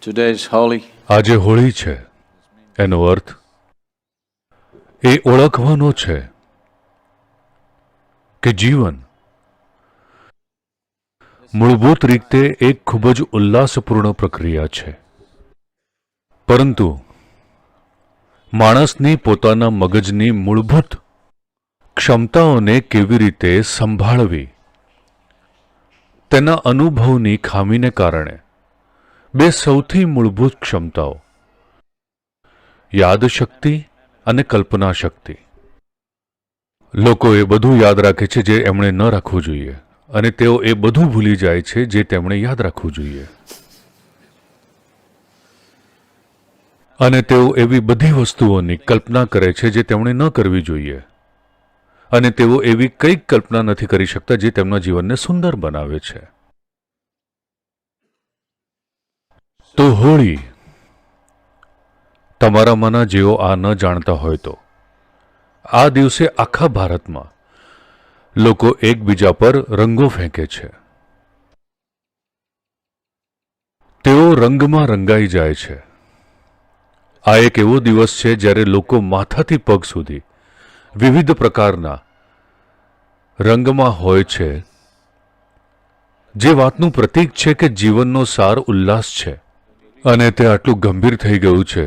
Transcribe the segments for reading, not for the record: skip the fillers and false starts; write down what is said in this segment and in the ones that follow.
Today is holy. આજે હોળી છે. એનો અર્થ એ ઓળખવાનો છે કે જીવન મૂળભૂત રીતે એક ખૂબ જ ઉલ્લાસપૂર્ણ પ્રક્રિયા છે, પરંતુ માણસની પોતાના મગજની મૂળભૂત ક્ષમતાઓને કેવી રીતે સંભાળવી તેના અનુભવની ખામીને કારણે બે સૌથી મૂળભૂત ક્ષમતાઓ યાદશક્તિ અને કલ્પના શક્તિ, લોકો એ બધું યાદ રાખે છે જે એમણે ન રાખવું જોઈએ, અને તેઓ એ બધું ભૂલી જાય છે જે તેમણે યાદ રાખવું જોઈએ, અને તેઓ એવી બધી વસ્તુઓની કલ્પના કરે છે જે તેમણે ન કરવી જોઈએ, અને તેઓ એવી કંઈક કલ્પના નથી કરી શકતા જે તેમના જીવનને સુંદર બનાવે છે. તો હોળી, તમારામાંના જેઓ આ ન જાણતા હોય તો આ દિવસે આખા ભારતમાં લોકો એકબીજા પર રંગો ફેંકે છે. તેઓ રંગમાં રંગાઈ જાય છે. આ એક એવો દિવસ છે જ્યારે લોકો માથાથી પગ સુધી વિવિધ પ્રકારના રંગમાં હોય છે, જે વાતનું પ્રતીક છે કે જીવનનો સાર ઉલ્લાસ છે. અને તે આટલું ગંભીર થઈ ગયું છે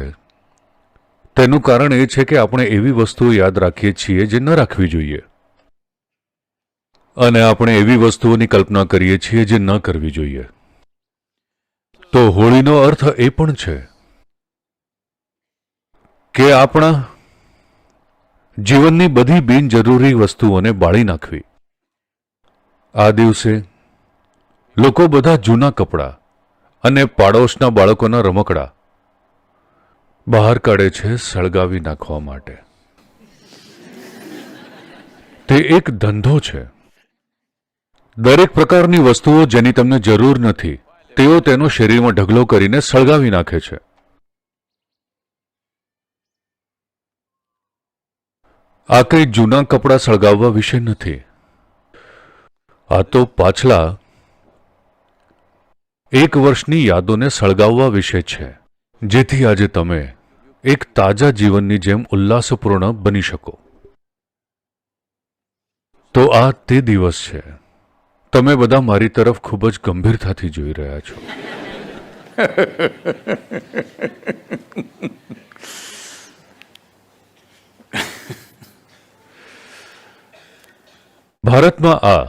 તેનું કારણ એ છે કે આપણે એવી વસ્તુઓ યાદ રાખીએ છીએ જે ન રાખવી જોઈએ, અને આપણે એવી વસ્તુઓની કલ્પના કરીએ છીએ જે ન કરવી જોઈએ. તો હોળીનો અર્થ એ પણ છે કે આપણા જીવનની બધી બિનજરૂરી વસ્તુઓને બાળી નાખવી. આ દિવસે લોકો બધા જૂના કપડાં અને પાડોશના બાળકોના રમકડા બહાર કાઢે છે સળગાવી નાખવા માટે. તે એક ધંધો છે. દરેક પ્રકારની વસ્તુઓ જેની તમને જરૂર નથી તેઓ તેનો શરીરમાં ઢગલો કરીને સળગાવી નાખે છે. આ કંઈ જૂના કપડાં સળગાવવા વિશે નથી. આ તો પાછલા એક વર્ષની યાદોને સળગાવવા વિશે છે, જેથી આજે તમે એક તાજા જીવનની જેમ ઉલ્લાસપૂર્ણ બની શકો. તો આ તે દિવસ છે. તમે બધા મારી તરફ ખૂબ જ ગંભીરતાથી જોઈ રહ્યા છો. ભારતમાં આ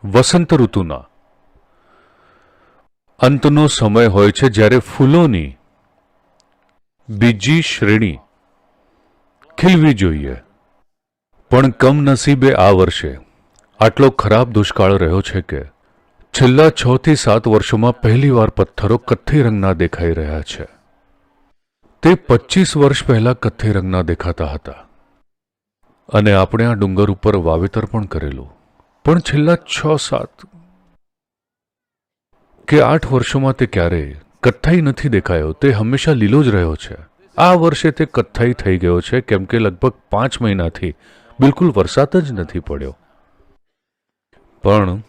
વસંત ઋતુના અંતનો સમય હોય છે જ્યારે ફૂલોની બીજી શ્રેણી ખીલવી જોઈએ. પણ કમનસીબે આ વર્ષે આટલો ખરાબ દુષ્કાળ રહ્યો છે કે છેલ્લા 6 થી 7 વર્ષોમાં પહેલીવાર પથ્થરો કથ્થઈ રંગના દેખાઈ રહ્યા છે. તે 25 વર્ષ પહેલા કથ્થઈ રંગના દેખાતા હતા, અને આપણે આ ડુંગર ઉપર વાવેતર પણ કરેલું, પણ છેલ્લા 6-7 કે 8 વર્ષોમાં તે ક્યારેય કથ્થઈ નથી દેખાયો. તે હંમેશા લીલો જ રહ્યો છે. આ વર્ષે તે કથ્થઈ થઈ ગયો છે કેમ કે લગભગ 5 મહિનાથી બિલકુલ વરસાદ જ નથી પડ્યો. પણ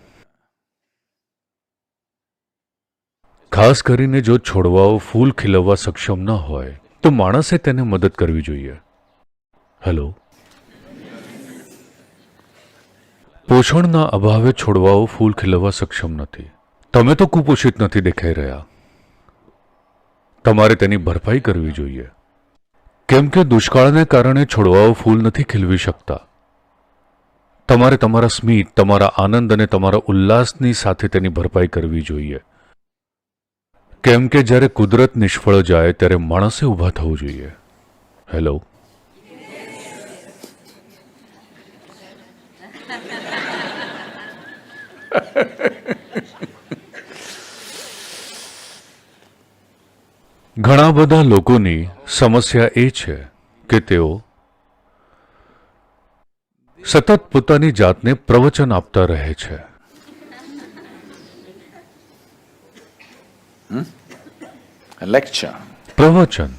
ખાસ કરીને જો છોડવાઓ ફૂલ ખીલવવા સક્ષમ ન હોય તો માણસે તેને મદદ કરવી જોઈએ. હેલો. પોષણના અભાવે છોડવાઓ ફૂલ ખીલવવા સક્ષમ નથી. તમે તો કુપોષિત નથી દેખાઈ રહ્યા. તમારે તેની ભરપાઈ કરવી જોઈએ, કેમ કે દુષ્કાળને કારણે છોડવાઓ ફૂલ નથી ખીલવી શકતા. તમારે તમારા સ્મિત, તમારા આનંદ અને તમારા ઉલ્લાસની સાથે તેની ભરપાઈ કરવી જોઈએ, કેમ કે જ્યારે કુદરત નિષ્ફળ જાય ત્યારે માણસે ઊભા થવું જોઈએ. હેલો. ઘણા બધા લોકોની સમસ્યા એ છે કે તેઓ સતત પોતાની જાતને પ્રવચન આપતા રહે છે. Lecture. પ્રવચન.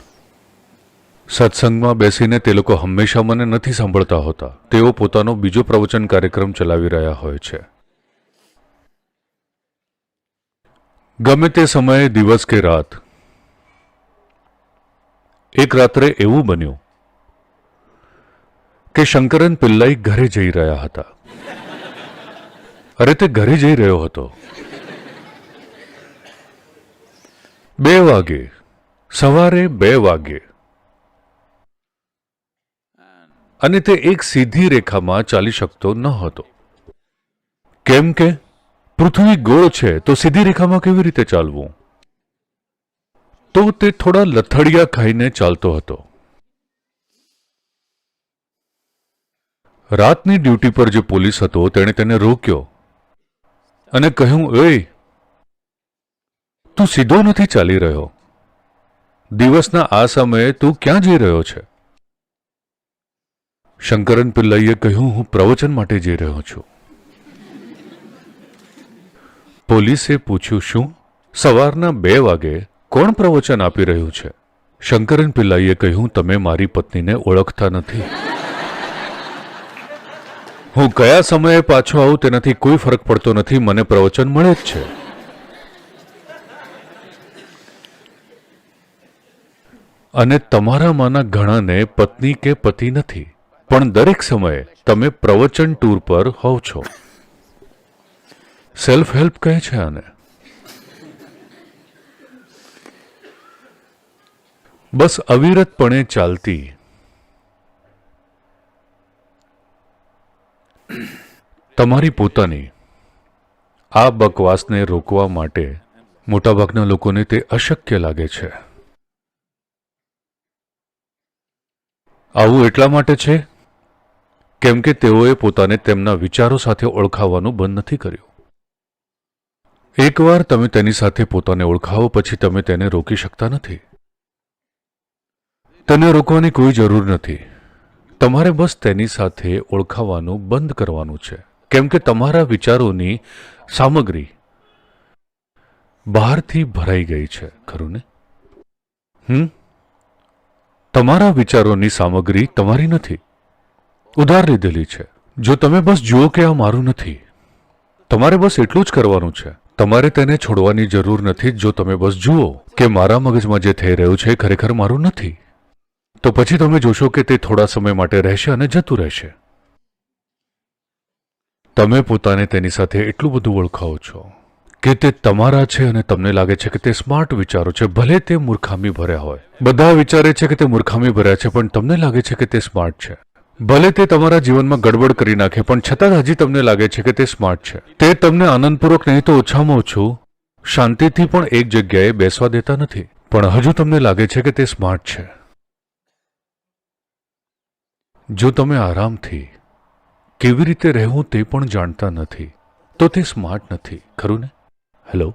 સત્સંગમાં બેસીને તે લોકો હંમેશા મને નથી સાંભળતા હોતા. તેઓ પોતાનો બીજો પ્રવચન કાર્યક્રમ ચલાવી રહ્યા હોય છે. ગમે તે સમયે, દિવસ કે રાત, એક રાત્રે એવું બન્યું કે શંકરન પિલ્લાઈ ઘરે જઈ રહ્યા હતા. અરે તે ઘરે જઈ રહ્યો હતો. 2 વાગે, સવારે 2 વાગે, અને તે એક સીધી રેખામાં ચાલી શકતો ન હતો. કેમ કે પૃથ્વી ગોળ છે તો સીધી રેખામાં કેવી રીતે ચાલવું? તો તે થોડા લથડિયા ખાઈને ચાલતો હતો. રાતની ડ્યુટી પર જે પોલીસ હતો તેણે તેને રોક્યો અને કહ્યું, "ઓય, તું સીધો નથી ચાલી રહ્યો. દિવસના આ સમયે તું ક્યાં જઈ રહ્યો છે?" શંકરન પિલ્લાઈએ કહ્યું, "હું પ્રવચન માટે જઈ રહ્યો છું." પોલીસે પૂછ્યું, "શું? સવારના 2 વાગે કોણ પ્રવચન આપી રહ્યું છે?" શંકરન પિલ્લાઈએ કહ્યું, "તમે મારી પત્નીને ઓળખતા નથી. હું કયા સમયે પાછો આવું તેનાથી કોઈ ફરક પડતો નથી. મને પ્રવચન મળે જ છે." અને તમારામાંના ઘણાને પત્ની કે પતિ નથી, પણ દરેક સમયે તમે પ્રવચન ટૂર પર હોવ છો. સેલ્ફ હેલ્પ કહે છે આને. બસ અવિરતપણે ચાલતી તમારી પોતાની આ બકવાસને રોકવા માટે મોટાભાગના લોકોને તે અશક્ય લાગે છે. આવું એટલા માટે છે કેમ કે તેઓએ પોતાને તેમના વિચારો સાથે ઓળખાવવાનું બંધ નથી કર્યું. એકવાર તમે તેની સાથે પોતાને ઓળખાવો પછી તમે તેને રોકી શકતા નથી. તેને રોકવાની કોઈ જરૂર નથી. તમારે બસ તેની સાથે ઓળખાવાનું બંધ કરવાનું છે, કેમ કે તમારા વિચારોની સામગ્રી બહારથી ભરાઈ ગઈ છે, ખરું ને? તમારા વિચારોની સામગ્રી તમારી નથી, ઉધાર લીધેલી છે. જો તમે બસ જુઓ કે આ મારું નથી, તમારે બસ એટલું જ કરવાનું છે. તમારે તેને છોડવાની જરૂર નથી. જો તમે બસ જુઓ કે મારા મગજમાં જે થઈ રહ્યું છે ખરેખર મારું નથી, તો પછી તમે જોશો કે તે થોડા સમય માટે રહેશે અને જતું રહેશે. તમે પોતાને તેની સાથે એટલું બધું ઓળખાવો છો કે તે તમારા છે અને તમને લાગે છે કે તે સ્માર્ટ વિચારો છે, ભલે તે મૂર્ખામી ભર્યા હોય. બધા વિચારે છે કે તે મૂર્ખામી ભર્યા છે, પણ તમને લાગે છે કે તે સ્માર્ટ છે. ભલે તે તમારા જીવનમાં ગડબડ કરી નાખે, પણ છતાં હજી તમને લાગે છે કે તે સ્માર્ટ છે. તે તમને આનંદપૂર્વક નહીં તો ઓછામાં ઓછું શાંતિથી પણ એક જગ્યાએ બેસવા દેતા નથી, પણ હજુ તમને લાગે છે કે તે સ્માર્ટ છે. જો તમે આરામથી કેવી રીતે રહેવું તે પણ જાણતા નથી, તો તે સ્માર્ટ નથી, ખરું ને? હેલો,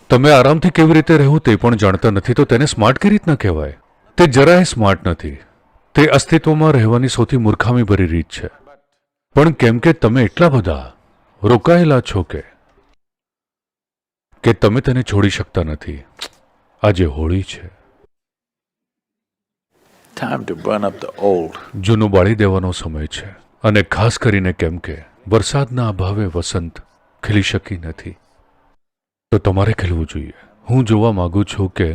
તમે આરામથી કેવી રીતે રહેવું તે પણ જાણતા નથી, તો તેને સ્માર્ટ કેવી રીતના કહેવાય? તે જરાય સ્માર્ટ નથી. તે અસ્તિત્વમાં રહેવાની સૌથી મૂર્ખામીભરી રીત છે. પણ કેમ કે તમે એટલા બધા રોકાયેલા છો કે તમે તેને છોડી શકતા નથી. આજે હોળી છે. Time to burn up the old. જૂનું બાળી દેવાનો સમય છે. અને ખાસ કરીને કેમ કે વરસાદના અભાવે વસંત ખીલી શકી નથી, તો તમારે ખીલવું જોઈએ. હું જોવા માંગુ છું કે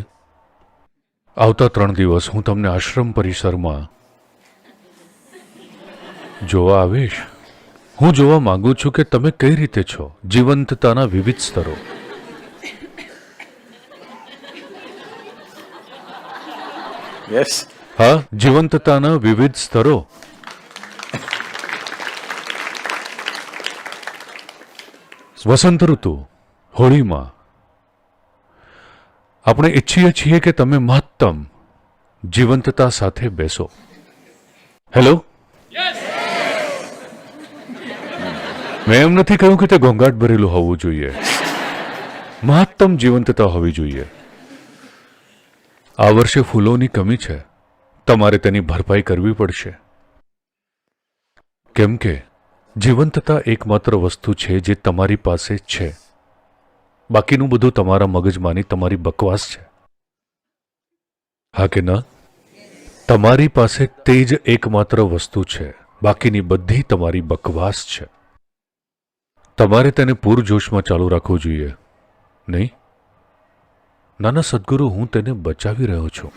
આવતા 3 દિવસ હું તમને આશ્રમ પરિસરમાં જોવા આવીશ. હું જોવા માંગુ છું કે તમે કઈ રીતે છો, જીવંતતાના વિવિધ સ્તરો. Yes? હા, જીવંતતાના વિવિધ સ્તરો. વસંત ઋતુ, હોળીમાં આપણે ઈચ્છીએ છીએ કે તમે મહત્તમ જીવંતતા સાથે બેસો. હેલો, મેં એમ નથી કહ્યું કે તે ઘોંઘાટ ભરેલું હોવું જોઈએ. મહત્તમ જીવંતતા હોવી જોઈએ. આ વર્ષે ફૂલોની કમી છે. તમારે તેની ભરપાઈ કરવી પડશે. કેમ કે જીવંતતા એકમાત્ર વસ્તુ છે જે તમારી પાસે છે. બાકીનું બધું તમારા મગજમાંની તમારી બકવાસ છે. હા કે ના? તમારી પાસે તે જ એકમાત્ર વસ્તુ છે, બાકીની બધી તમારી બકવાસ છે. તમારે તેને પૂરજોશમાં ચાલુ રાખવું જોઈએ, નહીં? નાના સદગુરુ, હું તેને બચાવી રહ્યો છું.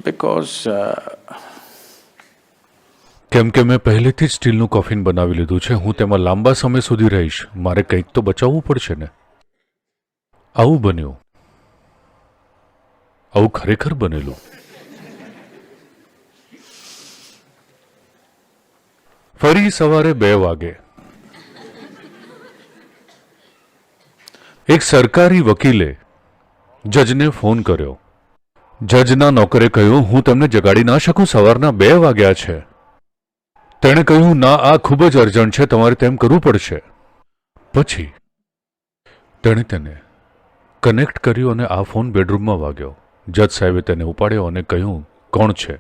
Because કેમ કે મેં પહેલેથી જ સ્ટીલનું કોફિન બનાવી લીધું છે. હું તેમાં લાંબા સમય સુધી રહીશ. મારે કંઈક તો બચાવવું પડશે ને. આવું બન્યું. આવું ખરેખર બનેલું. ફરી સવારે 2 વાગે એક સરકારી વકીલે જજને ફોન કર્યો. જજના નોકરે કહ્યું, હું તમને જગાડી ના શકું, સવારના 2 વાગ્યા છે. તેણે કહ્યું, ના, આ ખૂબ જ અર્જન્ટ છે, તમારે તેમ કરવું પડશે. પછી તેણે તેને કનેક્ટ કર્યું અને આ ફોન બેડરૂમમાં વાગ્યો. જજ સાહેબે તેને ઉપાડ્યો અને કહ્યું, કોણ છે?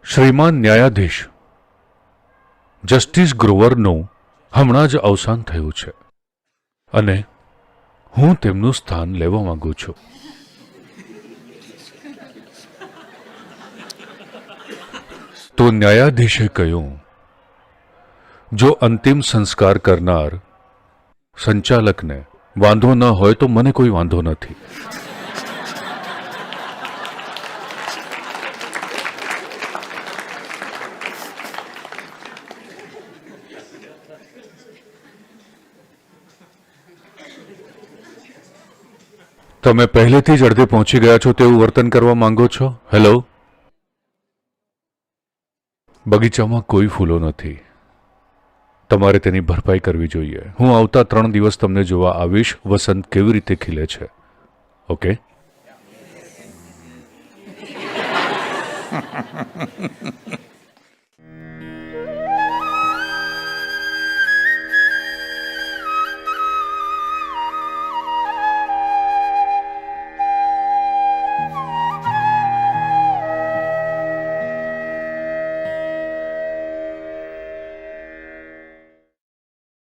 શ્રીમાન ન્યાયાધીશ જસ્ટિસ ગ્રોવરનું હમણાં જ અવસાન થયું છે અને હું તેમનું સ્થાન લેવા માંગુ છું. તો ન્યાયાધીશે કહ્યું, જો અંતિમ સંસ્કાર કરનાર સંચાલકને વાંધો ન હોય તો મને કોઈ વાંધો નથી. તમે પહેલેથી જ અડધે પહોંચી ગયા છો તેવું વર્તન કરવા માંગો છો? હેલો, બગીચામાં કોઈ ફૂલો નથી. તમારે તેની ભરપાઈ કરવી જોઈએ. હું આવતા 3 દિવસ તમને જોવા આવીશ વસંત કેવી રીતે ખીલે છે. ઓકે?